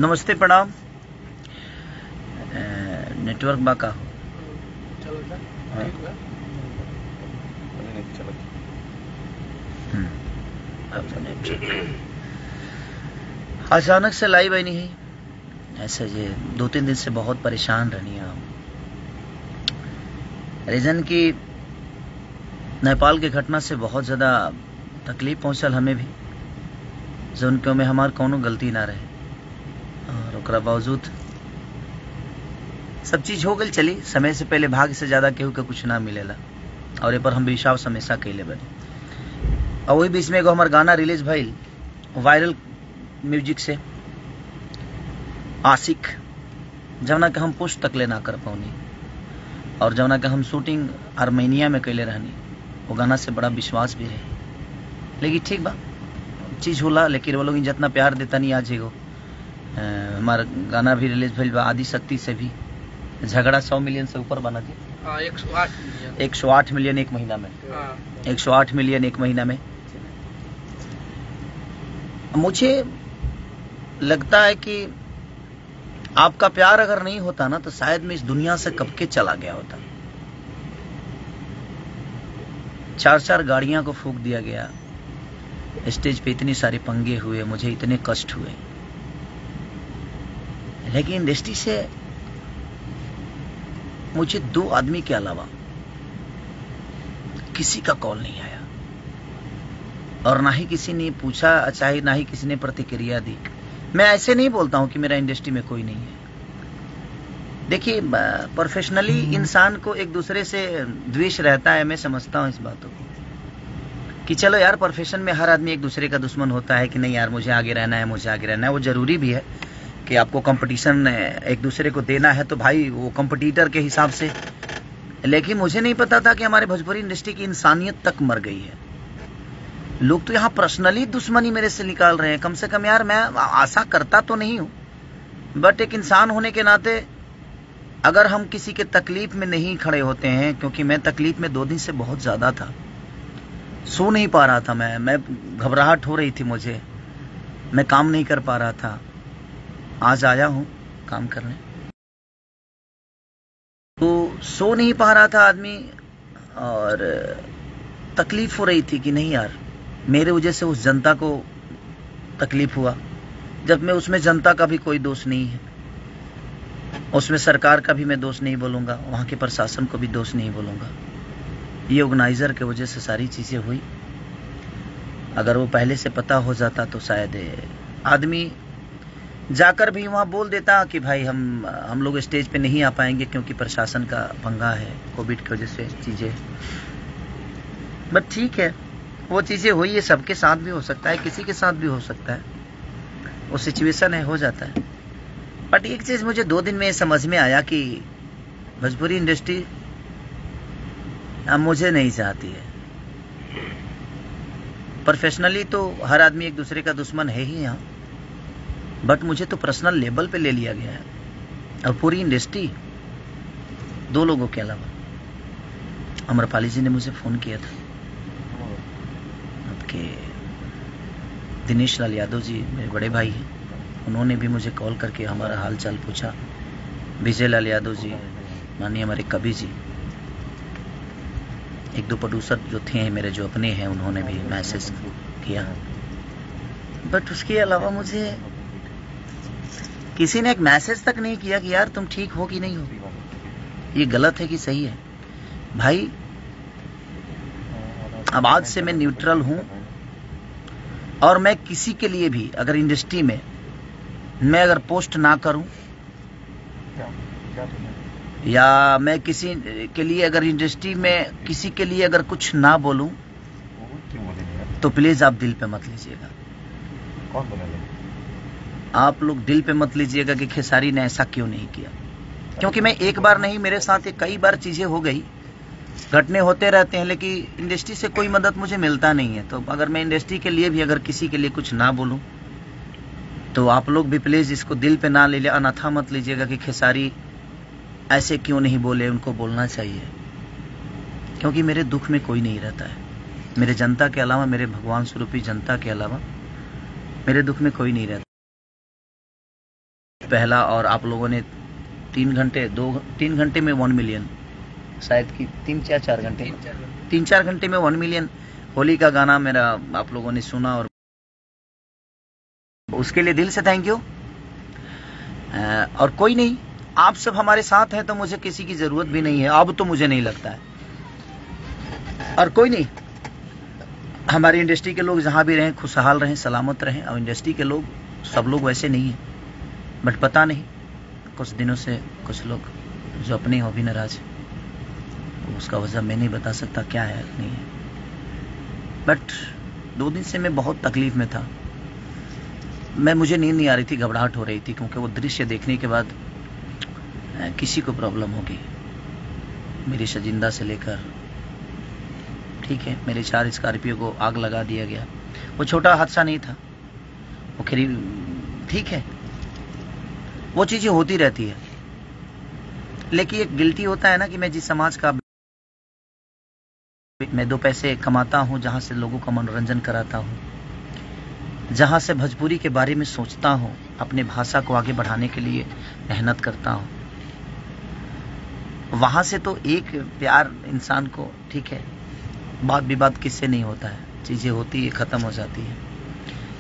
नमस्ते, प्रणाम। नेटवर्क बाका अचानक से लाइव आई नहीं है ऐसे जे 2-3 दिन से बहुत परेशान रहनी है। रीजन की नेपाल के घटना से बहुत ज़्यादा तकलीफ पहुंचल हमें भी, जो उनके में हमार कोनो गलती ना रहे और ओकरा बावजूद सब चीज हो गई। चली समय से पहले भाग से ज्यादा केहू के कुछ ना मिलेला और ए पर हम विश्वास हमेशा कैले बने। और वही बीच में एगो हमार गाना रिलीज भइल वायरल म्यूजिक से, आशिक, जवना के हम पुष्ट तक ले ना कर पाऊनी और जवना के हम शूटिंग आर्मेनिया में कैले रहनी। वो गाना से बड़ा विश्वास भी रहे, लेकिन ठीक बा चीज होला। लेकिन वो लोग जितना प्यार देता नहीं आज एगो हमारा गाना भी रिलीज भइल बा आदि शक्ति से भी। झगड़ा 100 मिलियन से ऊपर बना दी। 108 मिलियन एक महीना में। 108 मिलियन एक महीना में। मुझे लगता है कि आपका प्यार अगर नहीं होता ना तो शायद मैं इस दुनिया से कब के चला गया होता। 4-4 गाड़ियां को फूंक दिया गया, स्टेज पे इतने सारे पंगे हुए, मुझे इतने कष्ट हुए, लेकिन इंडस्ट्री से मुझे 2 आदमी के अलावा किसी का कॉल नहीं आया और ना ही किसी ने पूछा, चाहे ना ही किसी ने प्रतिक्रिया दी। मैं ऐसे नहीं बोलता हूं कि मेरा इंडस्ट्री में कोई नहीं है। देखिए, प्रोफेशनली इंसान को एक दूसरे से द्वेष रहता है। मैं समझता हूं इस बातों को कि चलो यार, प्रोफेशन में हर आदमी एक दूसरे का दुश्मन होता है कि नहीं यार मुझे आगे रहना है, मुझे आगे रहना है। वो जरूरी भी है कि आपको कंपटीशन एक दूसरे को देना है तो भाई वो कंपटीटर के हिसाब से। लेकिन मुझे नहीं पता था कि हमारे भोजपुरी इंडस्ट्री की इंसानियत तक मर गई है। लोग तो यहाँ पर्सनली दुश्मनी मेरे से निकाल रहे हैं। कम से कम यार, मैं आशा करता तो नहीं हूं, बट एक इंसान होने के नाते अगर हम किसी के तकलीफ में नहीं खड़े होते हैं, क्योंकि मैं तकलीफ में 2 दिन से बहुत ज्यादा था, सो नहीं पा रहा था। मैं घबराहट हो रही थी मुझे, मैं काम नहीं कर पा रहा था। आज आया हूं काम करने, तो सो नहीं पा रहा था आदमी और तकलीफ हो रही थी कि नहीं यार, मेरे वजह से उस जनता को तकलीफ हुआ। जब मैं उसमें जनता का भी कोई दोष नहीं है, उसमें सरकार का भी मैं दोष नहीं बोलूंगा, वहां के प्रशासन को भी दोष नहीं बोलूंगा। ये ऑर्गेनाइजर के वजह से सारी चीजें हुई। अगर वो पहले से पता हो जाता तो शायद आदमी जाकर भी वहां बोल देता कि भाई हम लोग स्टेज पे नहीं आ पाएंगे क्योंकि प्रशासन का पंगा है, कोविड की वजह से चीजें। बट ठीक है, वो चीजें हुई है, सबके साथ भी हो सकता है, किसी के साथ भी हो सकता है, वो सिचुएशन है, हो जाता है। बट एक चीज मुझे 2 दिन में समझ में आया कि भोजपुरी इंडस्ट्री अब मुझे नहीं चाहती है। प्रोफेशनली तो हर आदमी एक दूसरे का दुश्मन है ही यहाँ, बट मुझे तो पर्सनल लेवल पे ले लिया गया है। और पूरी इंडस्ट्री 2 लोगों के अलावा, अमरपाली जी ने मुझे फोन किया था, आपके दिनेश लाल यादव जी मेरे बड़े भाई हैं, उन्होंने भी मुझे कॉल करके हमारा हाल चाल पूछा। विजय लाल यादव जी, माननीय हमारे कवि जी, 1-2 प्रोड्यूसर जो थे मेरे, जो अपने हैं, उन्होंने भी मैसेज किया। बट उसके अलावा मुझे किसी ने एक मैसेज तक नहीं किया कि यार तुम ठीक हो कि नहीं हो, ये गलत है कि सही है। भाई अब आज से मैं न्यूट्रल हूं और मैं किसी के लिए भी अगर इंडस्ट्री में मैं अगर पोस्ट ना करूं या मैं किसी के लिए अगर इंडस्ट्री में किसी के लिए अगर कुछ ना बोलूं तो प्लीज आप दिल पे मत लीजिएगा। आप लोग दिल पे मत लीजिएगा कि खेसारी ने ऐसा क्यों नहीं किया, क्योंकि मैं एक बार नहीं, मेरे साथ कई बार चीजें हो गई, घटने होते रहते हैं, लेकिन इंडस्ट्री से कोई मदद मुझे मिलता नहीं है। तो अगर मैं इंडस्ट्री के लिए भी अगर किसी के लिए कुछ ना बोलूं तो आप लोग भी प्लीज इसको दिल पे ना ले लिया, अनाथा मत लीजिएगा कि खेसारी ऐसे क्यों नहीं बोले, उनको बोलना चाहिए। क्योंकि मेरे दुख में कोई नहीं रहता है, मेरे जनता के अलावा, मेरे भगवान स्वरूपी जनता के अलावा मेरे दुख में कोई नहीं रहता। पहला, और आप लोगों ने 3 घंटे में 1 मिलियन, शायद कि 3-4 घंटे, 3-4 घंटे में 1 मिलियन होली का गाना मेरा आप लोगों ने सुना, और उसके लिए दिल से थैंक यू। और कोई नहीं, आप सब हमारे साथ हैं तो मुझे किसी की जरूरत भी नहीं है, अब तो मुझे नहीं लगता है। और कोई नहीं, हमारी इंडस्ट्री के लोग जहां भी रहें खुशहाल रहें, सलामत रहें। और इंडस्ट्री के लोग सब लोग वैसे नहीं हैं, बट पता नहीं कुछ दिनों से कुछ लोग जो अपने हो भी नाराज, उसका वजह मैं नहीं बता सकता क्या है नहीं है, बट 2 दिन से मैं बहुत तकलीफ में था। मुझे नींद नहीं आ रही थी, घबराहट हो रही थी, क्योंकि वो दृश्य देखने के बाद किसी को प्रॉब्लम होगी। मेरी शजिंदा से लेकर, ठीक है, मेरे 4 स्कॉर्पियो को आग लगा दिया गया। वो छोटा हादसा नहीं था, वो खरी ठीक है, वो चीजें होती रहती है। लेकिन एक गिल्टी होता है ना कि मैं जिस समाज का मैं 2 पैसे कमाता हूं, जहां से लोगों का मनोरंजन कराता हूं, जहां से भोजपुरी के बारे में सोचता हूं, अपने भाषा को आगे बढ़ाने के लिए मेहनत करता हूं, वहां से तो एक प्यार इंसान को, ठीक है, बात विवाद किससे नहीं होता है, चीजें होती है, खत्म हो जाती है।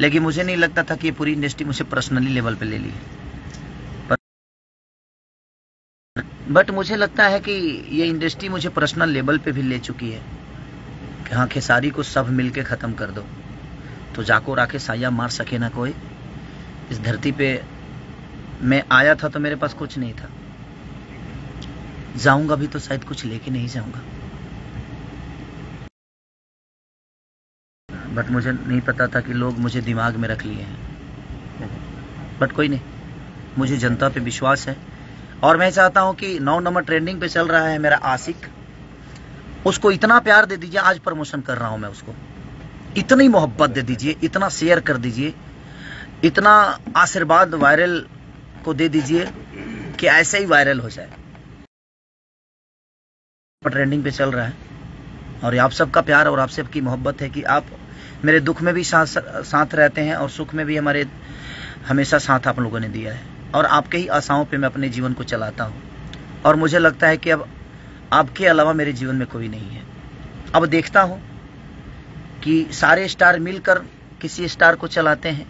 लेकिन मुझे नहीं लगता था कि ये पूरी इंडस्ट्री मुझे पर्सनली लेवल पे ले ली है, बट मुझे लगता है कि ये इंडस्ट्री मुझे पर्सनल लेवल पे भी ले चुकी है कि हाँ, खेसारी को सब मिलके खत्म कर दो तो जाको राके साया मार सके ना कोई। इस धरती पे मैं आया था तो मेरे पास कुछ नहीं था, जाऊंगा भी तो शायद कुछ लेके नहीं जाऊंगा, बट मुझे नहीं पता था कि लोग मुझे दिमाग में रख लिए हैं। बट कोई नहीं, मुझे जनता पे विश्वास है, और मैं चाहता हूं कि 9 नंबर ट्रेंडिंग पे चल रहा है मेरा आशिक, उसको इतना प्यार दे दीजिए। आज प्रमोशन कर रहा हूं मैं उसको, इतनी मोहब्बत दे दीजिए, इतना शेयर कर दीजिए, इतना आशीर्वाद वायरल को दे दीजिए कि ऐसे ही वायरल हो जाए। ट्रेंडिंग पे चल रहा है, और आप सबका प्यार और आप सबकी मोहब्बत है कि आप मेरे दुख में भी साथ रहते हैं, और सुख में भी हमारे हमेशा साथ आप लोगों ने दिया है, और आपके ही आशाओं पे मैं अपने जीवन को चलाता हूं। और मुझे लगता है कि अब आपके अलावा मेरे जीवन में कोई नहीं है। अब देखता हूं कि सारे स्टार मिलकर किसी स्टार को चलाते हैं,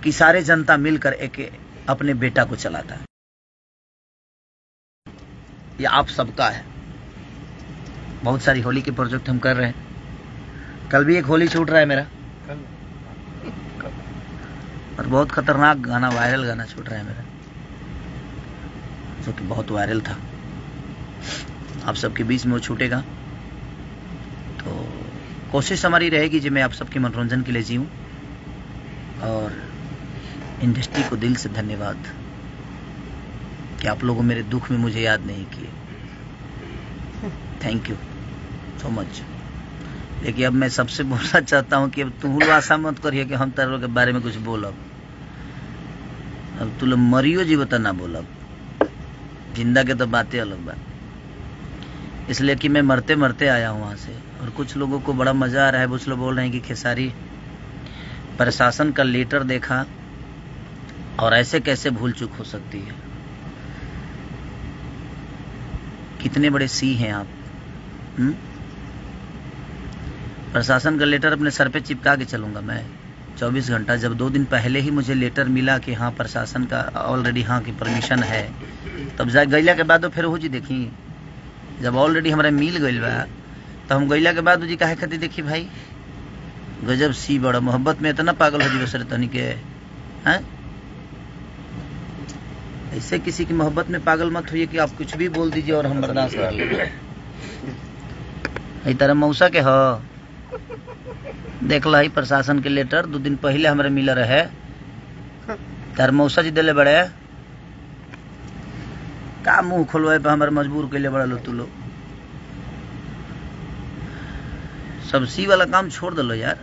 कि सारे जनता मिलकर एक अपने बेटा को चलाता है। ये आप सबका है। बहुत सारी होली के प्रोजेक्ट हम कर रहे हैं। कल भी एक होली छूट रहा है मेरा, और बहुत खतरनाक गाना, वायरल गाना छूट रहा है मेरा, जो कि बहुत वायरल था। आप सबके बीच में वो छूटेगा, तो कोशिश हमारी रहेगी जी मैं आप सबके मनोरंजन के लिए जीऊं। और इंडस्ट्री को दिल से धन्यवाद कि आप लोगों मेरे दुख में मुझे याद नहीं किए। Thank you so much. लेकिन अब मैं सबसे बोलना चाहता हूं कि अब तुम आशा मत करिए कि हम तेरे के बारे में कुछ बोलब। अब तू लोग मरियो जी बता ना बोलब, जिंदा के तो बातें अलग बात। इसलिए कि मैं मरते मरते आया हूं वहां से, और कुछ लोगों को बड़ा मजा आ रहा है। कुछ लोग बोल रहे हैं कि खेसारी प्रशासन का लेटर देखा और ऐसे कैसे भूल चूक हो सकती है। कितने बड़े सी हैं आप। प्रशासन का लेटर अपने सर पे चिपका के चलूंगा मैं 24 घंटा। जब 2 दिन पहले ही मुझे लेटर मिला कि हाँ प्रशासन का ऑलरेडी हाँ की परमिशन है, तब जा गैला के बाद फिर हो जी देखी, जब ऑलरेडी हमारे मिल गई बा तो हम गैला के बाद जी काहे खातिर देखी भाई। गजब सी बड़ा मोहब्बत में इतना पागल हो जी बसरे तनी के हैं। ऐसे किसी की मोहब्बत में पागल मत होइए कि आप कुछ भी बोल दीजिए और हम बर्दाश्त कर लेंगे। तरह मौसा के हो देख ला प्रशासन के लेटर 2 दिन पहले हमारे मिला रहे, तार मौसा जी दिले बड़े का मुंह खोलवाए पे हमारे मजबूर के लिए बड़ा लो। तू लो सब सी वाला काम छोड़ दलो यार।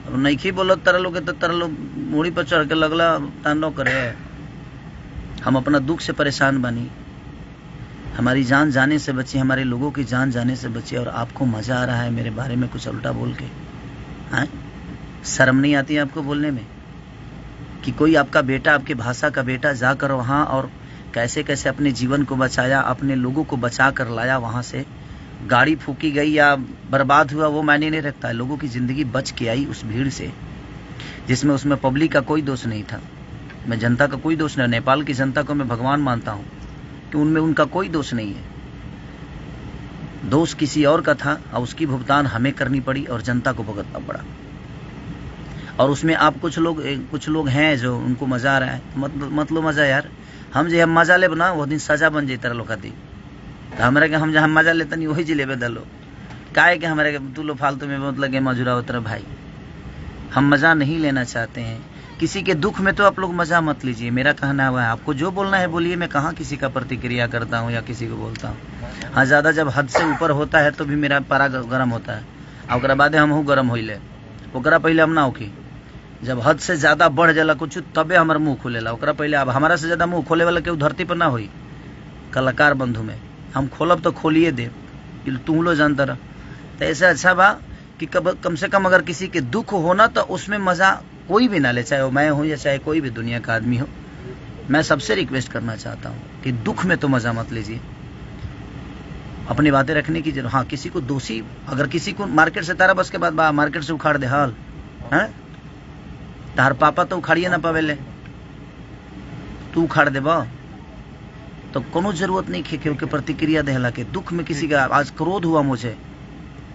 अब नहीं बोलो तरह लोग तो तरह लोग मूड़ी पर चढ़ के लगला तांडव करे। हम अपना दुख से परेशान बनी, हमारी जान जाने से बची, हमारे लोगों की जान जाने से बची, और आपको मजा आ रहा है मेरे बारे में कुछ उल्टा बोल के। हाँ शर्म नहीं आती है आपको बोलने में? कि कोई आपका बेटा, आपके भाषा का बेटा जाकर वहाँ और कैसे कैसे अपने जीवन को बचाया, अपने लोगों को बचा कर लाया वहाँ से। गाड़ी फूकी गई या बर्बाद हुआ वो मायने नहीं रखता है, लोगों की ज़िंदगी बच के आई उस भीड़ से, जिसमें उसमें पब्लिक का कोई दोष नहीं था। मैं जनता का कोई दोष नहीं, नेपाल की जनता को मैं भगवान मानता हूँ कि उनमें उनका कोई दोष नहीं है। दोष किसी और का था और उसकी भुगतान हमें करनी पड़ी और जनता को भुगतना पड़ा। और उसमें आप कुछ लोग हैं जो उनको मजा आ रहा है, मत लो मजा यार। हम जो हम मजा ले बना वो दिन सजा बन जाता लोग खाती, तो हमारे के हम जहाँ मजा लेते नहीं वही जिले दलो काहे के हमारे तू लो फालतू में मतलब लगे मजुरा उतर भाई। हम मजा नहीं लेना चाहते हैं, किसी के दुख में तो आप लोग मजा मत लीजिए। मेरा कहना हुआ है, आपको जो बोलना है बोलिए, मैं कहाँ किसी का प्रतिक्रिया करता हूँ या किसी को बोलता हूँ। हाँ, ज़्यादा जब हद से ऊपर होता है तो भी मेरा पारा गर्म होता है, और बाद हम हूँ गर्म होइले, ओकरा पहले हम ना होकी। जब हद से ज़्यादा बढ़ जाला कुछ तबे हमार मुँह खुलेला, ओकरा पहले। अब हमारा से ज़्यादा मुँह खोले वाला केहू धरती पर ना होई। कलाकार बंधु में हम खोलब तो खोलिए दे, तू लो जानता रह। तो ऐसा अच्छा बा कि कम से कम अगर किसी के दुख हो ना तो उसमें मज़ा कोई भी ना ले, चाहे वो मैं हूँ या चाहे कोई भी दुनिया का आदमी हो। मैं सबसे रिक्वेस्ट करना चाहता हूँ कि दुख में तो मज़ा मत लीजिए, अपनी बातें रखने की जरूरत। हाँ, किसी को दोषी, अगर किसी को मार्केट से तारा बस के बाद मार्केट से उखाड़ दे हाल है, तार पापा तो उखाड़िए ना पावेले, तू उखाड़ दे बा तो कोनो जरूरत नहीं खेल के प्रतिक्रिया देहला के। दुख में किसी का आज क्रोध हुआ मुझे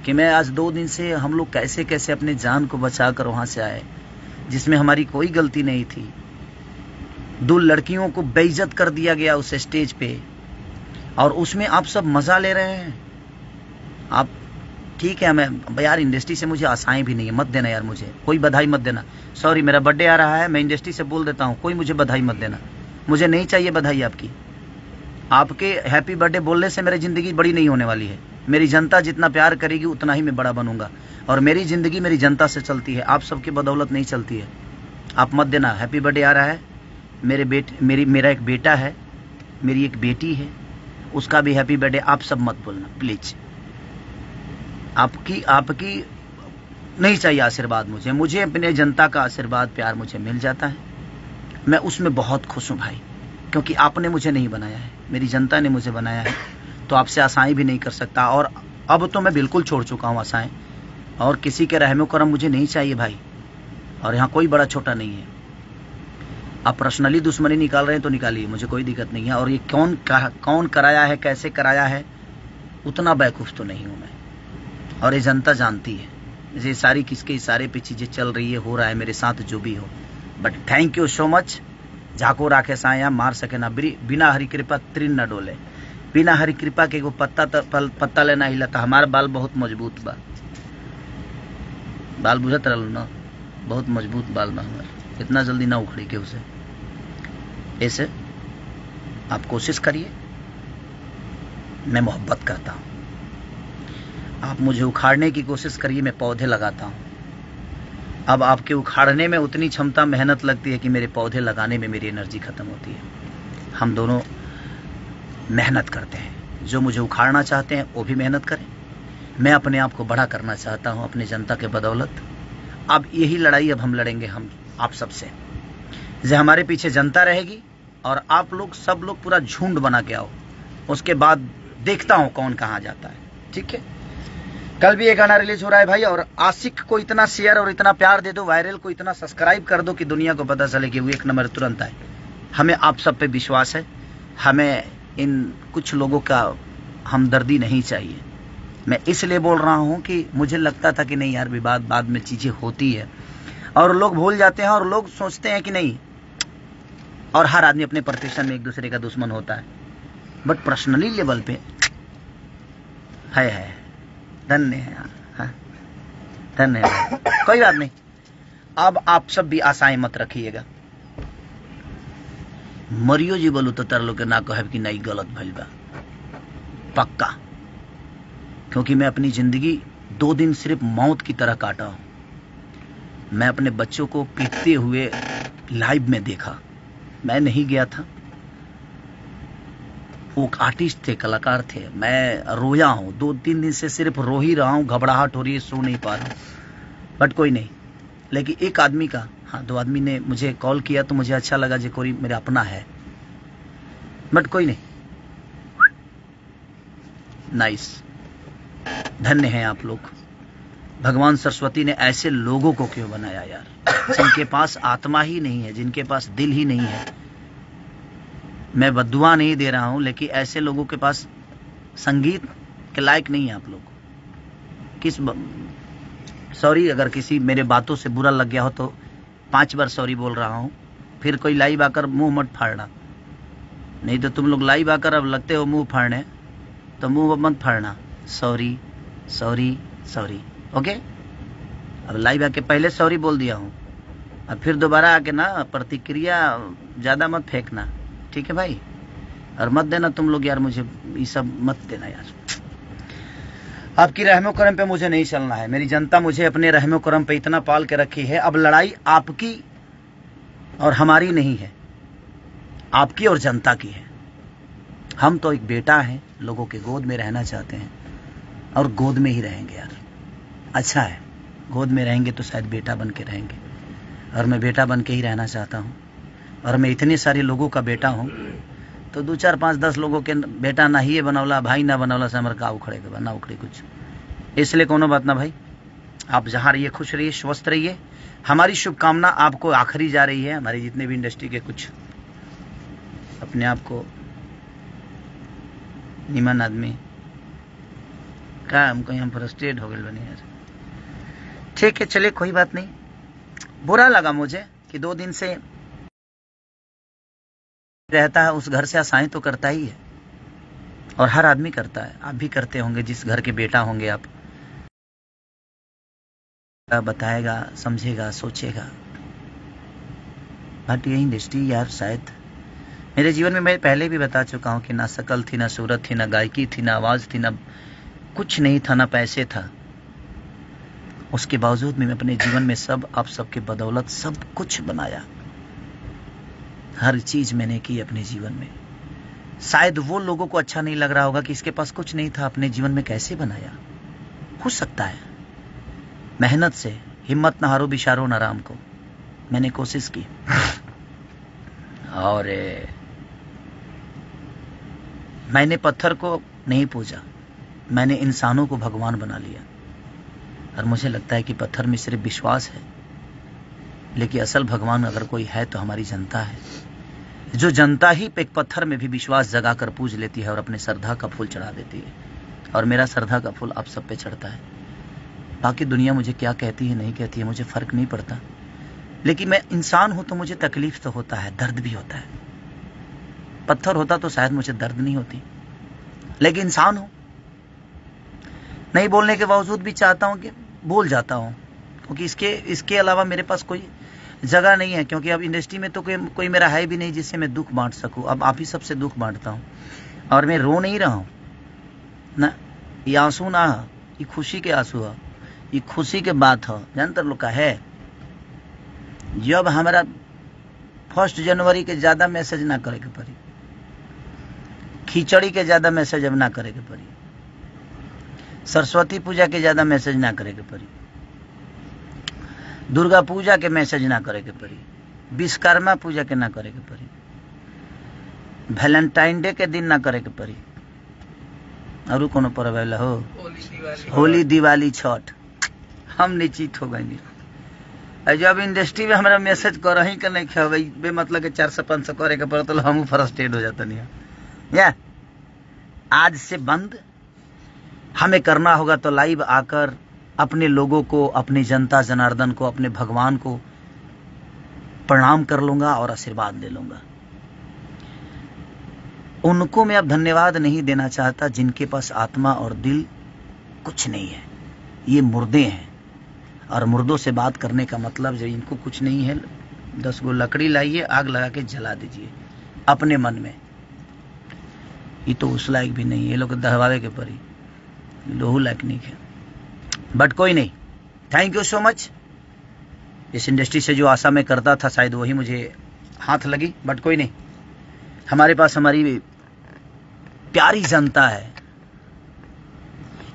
कि मैं आज 2 दिन से हम लोग कैसे कैसे अपने जान को बचा कर वहां से आए, जिसमें हमारी कोई गलती नहीं थी। 2 लड़कियों को बेइज्जत कर दिया गया उस स्टेज पे, और उसमें आप सब मजा ले रहे हैं। आप ठीक है, मैं यार इंडस्ट्री से मुझे आशाएं भी नहीं है, मत देना यार, मुझे कोई बधाई मत देना। सॉरी, मेरा बर्थडे आ रहा है, मैं इंडस्ट्री से बोल देता हूँ, कोई मुझे बधाई मत देना, मुझे नहीं चाहिए बधाई आपकी। आपके हैप्पी बर्थडे बोलने से मेरी ज़िंदगी बड़ी नहीं होने वाली है। मेरी जनता जितना प्यार करेगी उतना ही मैं बड़ा बनूंगा, और मेरी ज़िंदगी मेरी जनता से चलती है, आप सबकी बदौलत नहीं चलती है। आप मत देना। हैप्पी बर्थडे आ रहा है, मेरा एक बेटा है, मेरी एक बेटी है, उसका भी हैप्पी बर्थडे। आप सब मत बोलना प्लीज। आपकी नहीं चाहिए आशीर्वाद मुझे अपने जनता का आशीर्वाद प्यार मुझे मिल जाता है। मैं उसमें बहुत खुश हूँ भाई, क्योंकि आपने मुझे नहीं बनाया है, मेरी जनता ने मुझे बनाया है। तो आपसे आशाएं भी नहीं कर सकता, और अब तो मैं बिल्कुल छोड़ चुका हूँ आशाएं, और किसी के रहमो करम मुझे नहीं चाहिए भाई। और यहाँ कोई बड़ा छोटा नहीं है। आप पर्सनली दुश्मनी निकाल रहे हैं तो निकालिए, मुझे कोई दिक्कत नहीं है। और ये कौन कराया है, कैसे कराया है, उतना बेवकूफ़ तो नहीं हूँ मैं, और ये जनता जानती है। ये सारी किसके इशारे पे चीज़ें चल रही है, हो रहा है मेरे साथ जो भी हो। But thank you so much. झाको राखे साया मार सके ना, बिना हरी कृपा तृण न डोले। बिना हरी कृपा के एगो पत्ता लेना हिलता। हमारा बाल बहुत मजबूत बा, बाल बुझत रहल ना, बहुत मजबूत बाल बा हमार, इतना जल्दी ना उखड़ी के उसे। ऐसे आप कोशिश करिए, मैं मोहब्बत करता हूँ। आप मुझे उखाड़ने की कोशिश करिए, मैं पौधे लगाता हूँ। अब आपके उखाड़ने में उतनी क्षमता मेहनत लगती है कि मेरे पौधे लगाने में मेरी एनर्जी खत्म होती है। हम दोनों मेहनत करते हैं, जो मुझे उखाड़ना चाहते हैं वो भी मेहनत करें, मैं अपने आप को बड़ा करना चाहता हूँ अपनी जनता के बदौलत। अब यही लड़ाई अब हम लड़ेंगे, हम आप सबसे। जो हमारे पीछे जनता रहेगी और आप लोग सब लोग पूरा झुंड बना के आओ, उसके बाद देखता हूँ कौन कहाँ जाता है। ठीक है, कल भी एक गाना रिलीज हो रहा है भाई, और आशिक को इतना शेयर और इतना प्यार दे दो, वायरल को इतना सब्सक्राइब कर दो कि दुनिया को पता चले कि वो 1 नंबर तुरंत आए। हमें आप सब पे विश्वास है, हमें इन कुछ लोगों का हमदर्दी नहीं चाहिए। मैं इसलिए बोल रहा हूँ कि मुझे लगता था कि नहीं यार, विवाद बाद में चीज़ें होती है और लोग भूल जाते हैं, और लोग सोचते हैं कि नहीं, और हर आदमी अपने प्रतिष्ठान में एक दूसरे का दुश्मन होता है। बट पर्सनली लेवल पे है धन्य है, हाँ धन्यवाद, कोई बात नहीं। अब आप सब भी आशाएं मत रखिएगा। मरियो जी बोलू तो तार लोग के ना कहब कि नहीं गलत भइल बा, पक्का। क्योंकि मैं अपनी जिंदगी 2 दिन सिर्फ मौत की तरह काटा हूं। मैं अपने बच्चों को पीटते हुए लाइव में देखा, मैं नहीं गया था, वो आर्टिस्ट थे, कलाकार थे। मैं रोया हूँ 2-3 दिन से, सिर्फ रो ही रहा हूँ, घबराहट हो रही है, सो नहीं पा रहा हूँ। बट कोई नहीं, लेकिन एक आदमी का हाँ, 2 आदमी ने मुझे कॉल किया तो मुझे अच्छा लगा जो कोई मेरा अपना है, बट कोई नहीं। नाइस, धन्य हैं आप लोग। भगवान सरस्वती ने ऐसे लोगों को क्यों बनाया यार, जिनके पास आत्मा ही नहीं है, जिनके पास दिल ही नहीं है। मैं बद्दुआ नहीं दे रहा हूं, लेकिन ऐसे लोगों के पास संगीत के लायक नहीं है आप लोग। सॉरी अगर किसी मेरे बातों से बुरा लग गया हो तो 5 बार सॉरी बोल रहा हूं। फिर कोई लाइव आकर मुंह मत फाड़ना, नहीं तो तुम लोग लाइव आकर अब लगते हो मुंह फाड़ने, तो मुंह मत फाड़ना। Sorry sorry sorry, okay. अब लाइव आके पहले सॉरी बोल दिया हूं, अब फिर दोबारा आके ना प्रतिक्रिया ज्यादा मत फेंकना, ठीक है भाई। और मत देना तुम लोग यार, मुझे ये सब मत देना यार। आपकी रहमो करम पे मुझे नहीं चलना है। मेरी जनता मुझे अपने रहमो करम पे इतना पाल के रखी है। अब लड़ाई आपकी और हमारी नहीं है, आपकी और जनता की है। हम तो एक बेटा हैं, लोगों के गोद में रहना चाहते हैं और गोद में ही रहेंगे यार। अच्छा है, गोद में रहेंगे तो शायद बेटा बन के रहेंगे, और मैं बेटा बन के ही रहना चाहता हूँ। और मैं इतने सारे लोगों का बेटा हूँ, तो 2 4 5 10 लोगों के बेटा ना ही बनौला, भाई ना बनौला से हमारे का उखड़े के ना उखड़े कुछ। इसलिए कोनो बात ना भाई, आप जहाँ रहिए खुश रहिए, स्वस्थ रहिए। हमारी शुभकामना आपको आखिरी जा रही है। हमारे जितने भी इंडस्ट्री के कुछ अपने आप को निमन आदमी का हमको यहाँ फ्रस्ट्रेट हो गए बने यार। ठीक है, चलिए कोई बात नहीं। बुरा लगा मुझे कि 2 दिन से रहता है उस घर से आसानी तो करता ही है, और हर आदमी करता है। आप भी करते होंगे, जिस घर के बेटा होंगे आप। बताएगा, समझेगा, सोचेगा। बट ये इंडस्ट्री यार, शायद मेरे जीवन में मैं पहले भी बता चुका हूँ कि ना शकल थी, ना सूरत थी, ना गायकी थी, ना आवाज थी, ना कुछ नहीं था, ना पैसे था। उसके बावजूद मैं अपने जीवन में सब आप सबके बदौलत सब कुछ बनाया। हर चीज मैंने की अपने जीवन में। शायद वो लोगों को अच्छा नहीं लग रहा होगा कि इसके पास कुछ नहीं था, अपने जीवन में कैसे बनाया। हो सकता है, मेहनत से हिम्मत न हारो बिशारो न राम को। मैंने कोशिश की और मैंने पत्थर को नहीं पूजा, मैंने इंसानों को भगवान बना लिया। और मुझे लगता है कि पत्थर में सिर्फ विश्वास है, लेकिन असल भगवान अगर कोई है तो हमारी जनता है। जो जनता ही एक पत्थर में भी विश्वास जगाकर पूज लेती है और अपने श्रद्धा का फूल चढ़ा देती है। और मेरा श्रद्धा का फूल आप सब पे चढ़ता है। बाकी दुनिया मुझे क्या कहती है नहीं कहती है मुझे फर्क नहीं पड़ता, लेकिन मैं इंसान हूं तो मुझे तकलीफ तो होता है, दर्द भी होता है। पत्थर होता तो शायद मुझे दर्द नहीं होती, लेकिन इंसान हूं। नहीं बोलने के बावजूद भी चाहता हूं कि बोल जाता हूं, क्योंकि इसके अलावा मेरे पास कोई जगह नहीं है। क्योंकि अब इंडस्ट्री में तो कोई मेरा है भी नहीं जिससे मैं दुख बांट सकूं। अब आप ही सबसे दुख बांटता हूं, और मैं रो नहीं रहा हूं ना। ये आंसू ना, ये खुशी के आंसू है, ये खुशी के बात है। जानतर लोग का है, जब हमारा 1 जनवरी के ज्यादा मैसेज ना करे के पड़ी, खिचड़ी के ज्यादा मैसेज अब ना करे के पड़ी, सरस्वती पूजा के ज्यादा मैसेज ना करे के पड़ी, दुर्गा पूजा के मैसेज ना करे के पड़ी, विश्वकर्मा पूजा के ना करे के पड़ी, वैलेंटाइन डे के दिन ना करे के पड़ी, और कोनो पर्व हो, होली, दिवाली, छठ, हम निश्चित हो गए। जब इंडस्ट्री में हमारा मैसेज कर ही के नहीं खे बे मतलब के 400-500 करे के पड़ता, तो हम फ्रस्ट्रेट हो जाता नहीं या। आज से बंद हमें करना होगा तो लाइव आकर अपने लोगों को, अपनी जनता जनार्दन को, अपने भगवान को प्रणाम कर लूंगा और आशीर्वाद ले लूंगा। उनको मैं अब धन्यवाद नहीं देना चाहता जिनके पास आत्मा और दिल कुछ नहीं है। ये मुर्दे हैं, और मुर्दों से बात करने का मतलब, जब इनको कुछ नहीं है 10 गो लकड़ी लाइए, आग लगा के जला दीजिए अपने मन में। ये तो उस लायक भी नहीं, ये लोग दहवावे के परी, लोहू लायक नहीं है। बट कोई नहीं, थैंक यू सो मच। इस इंडस्ट्री से जो आशा मैं करता था शायद वही मुझे हाथ लगी, बट कोई नहीं। हमारे पास हमारी प्यारी जनता है।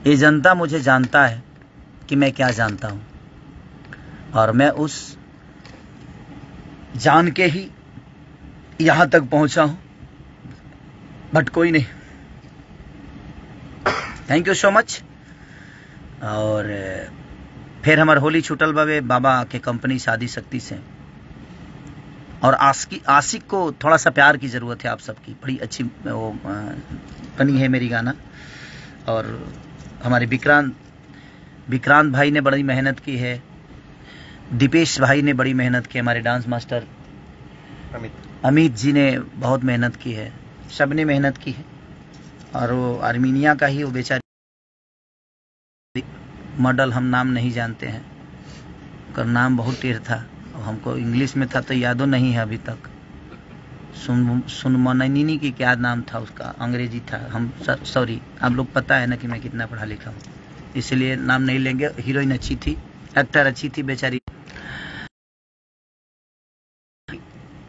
ये जनता मुझे जानता है कि मैं क्या जानता हूं, और मैं उस जान के ही यहां तक पहुंचा हूं, बट कोई नहीं। Thank you so much. और फिर हमार होली छूटल बाबे बाबा के कंपनी से आदिशक्ति से। और आशिक को थोड़ा सा प्यार की ज़रूरत है आप सबकी। बड़ी अच्छी वो बनी है मेरी गाना। और हमारे विक्रांत भाई ने बड़ी मेहनत की है, दीपेश भाई ने बड़ी मेहनत की, हमारे डांस मास्टर अमित जी ने बहुत मेहनत की है, सब ने मेहनत की है। और वो आर्मीनिया का ही वो बेचारी मॉडल, हम नाम नहीं जानते हैं, उसका नाम बहुत टेढ़ था और हमको इंग्लिश में था तो यादों नहीं है अभी तक। सुनमननी की क्या नाम था उसका, अंग्रेजी था। हम सॉरी, आप लोग पता है ना कि मैं कितना पढ़ा लिखा हूँ, इसलिए नाम नहीं लेंगे। हीरोइन अच्छी थी, एक्टर अच्छी थी, बेचारी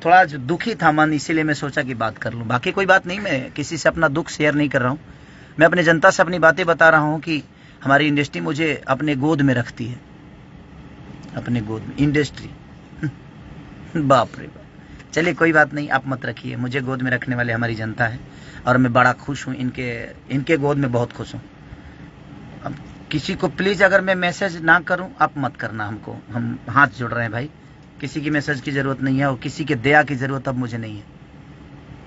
थोड़ा दुखी था मन, इसीलिए मैं सोचा कि बात कर लूं। बाकी कोई बात नहीं, मैं किसी से अपना दुख शेयर नहीं कर रहा हूं। मैं अपने जनता से अपनी बातें बता रहा हूं कि हमारी इंडस्ट्री मुझे अपने गोद में रखती है, अपने गोद में इंडस्ट्री। बाप रे बाप। चलिए कोई बात नहीं, आप मत रखिए, मुझे गोद में रखने वाले हमारी जनता है और मैं बड़ा खुश हूँ, इनके गोद में बहुत खुश हूँ। अब किसी को प्लीज अगर मैं मैसेज ना करूं आप मत करना हमको, हम हाथ जोड़ रहे हैं भाई। किसी की मैसेज की जरूरत नहीं है और किसी के दया की जरूरत अब मुझे नहीं है,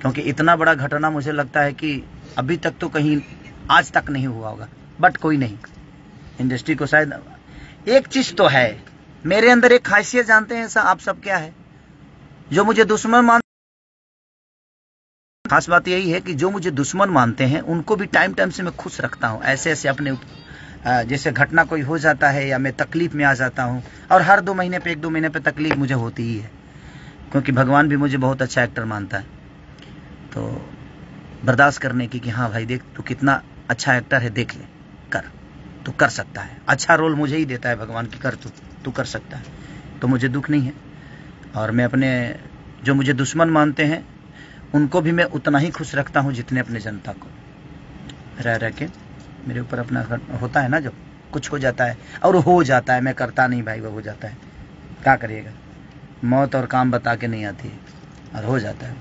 क्योंकि इतना बड़ा घटना मुझे लगता है कि अभी तक तो कहीं आज तक नहीं हुआ होगा। बट कोई नहीं, इंडस्ट्री को शायद एक चीज तो है मेरे अंदर, एक खासियत जानते हैं आप सब क्या है, जो मुझे दुश्मन मान, खास बात यही है कि जो मुझे दुश्मन मानते हैं उनको भी टाइम टाइम से मैं खुश रखता हूं। ऐसे अपने जैसे घटना कोई हो जाता है या मैं तकलीफ में आ जाता हूं, और हर 2 महीने पे 1-2 महीने पे तकलीफ मुझे होती ही है, क्योंकि भगवान भी मुझे बहुत अच्छा एक्टर मानता है। तो बर्दाश्त करने की कि हाँ भाई देख तू कितना अच्छा एक्टर है, देख ले, कर, तू कर सकता है। अच्छा रोल मुझे ही देता है भगवान की, कर तू कर सकता है। तो मुझे दुख नहीं है। और मैं अपने जो मुझे दुश्मन मानते हैं उनको भी मैं उतना ही खुश रखता हूँ जितने अपने जनता को। रह के मेरे ऊपर अपना होता है ना, जब कुछ हो जाता है, और हो जाता है, मैं करता नहीं भाई, वो हो जाता है, क्या करिएगा, मौत और काम बता के नहीं आती है, और हो जाता है।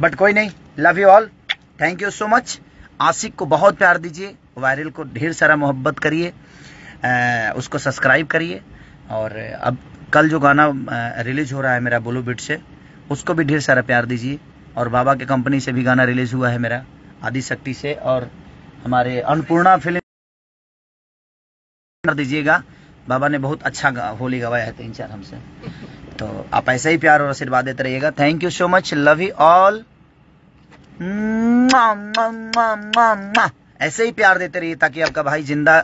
बट कोई नहीं, love you all, thank you so much. आशिक को बहुत प्यार दीजिए, वायरल को ढेर सारा मोहब्बत करिए, उसको सब्सक्राइब करिए। और अब कल जो गाना रिलीज हो रहा है मेरा बोलो बीट से, उसको भी ढेर सारा प्यार दीजिए। और बाबा के कंपनी से भी गाना रिलीज हुआ है मेरा आदिशक्ति से, और हमारे अन्नपूर्णा फिल्म कर दीजिएगा। बाबा ने बहुत अच्छा होली गवाया है 3-4 हमसे, तो आप ऐसे ही प्यार और आशीर्वाद देते रहिएगा। Thank you so much, love you all. ऐसे ही प्यार देते रहिए ताकि आपका भाई जिंदा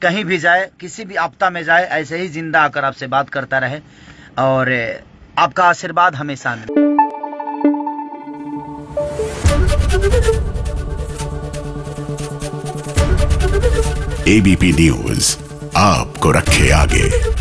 कहीं भी जाए, किसी भी आपदा में जाए, ऐसे ही जिंदा आकर आपसे बात करता रहे, और आपका आशीर्वाद हमेशा मिले। एबीपी न्यूज आपको रखे आगे।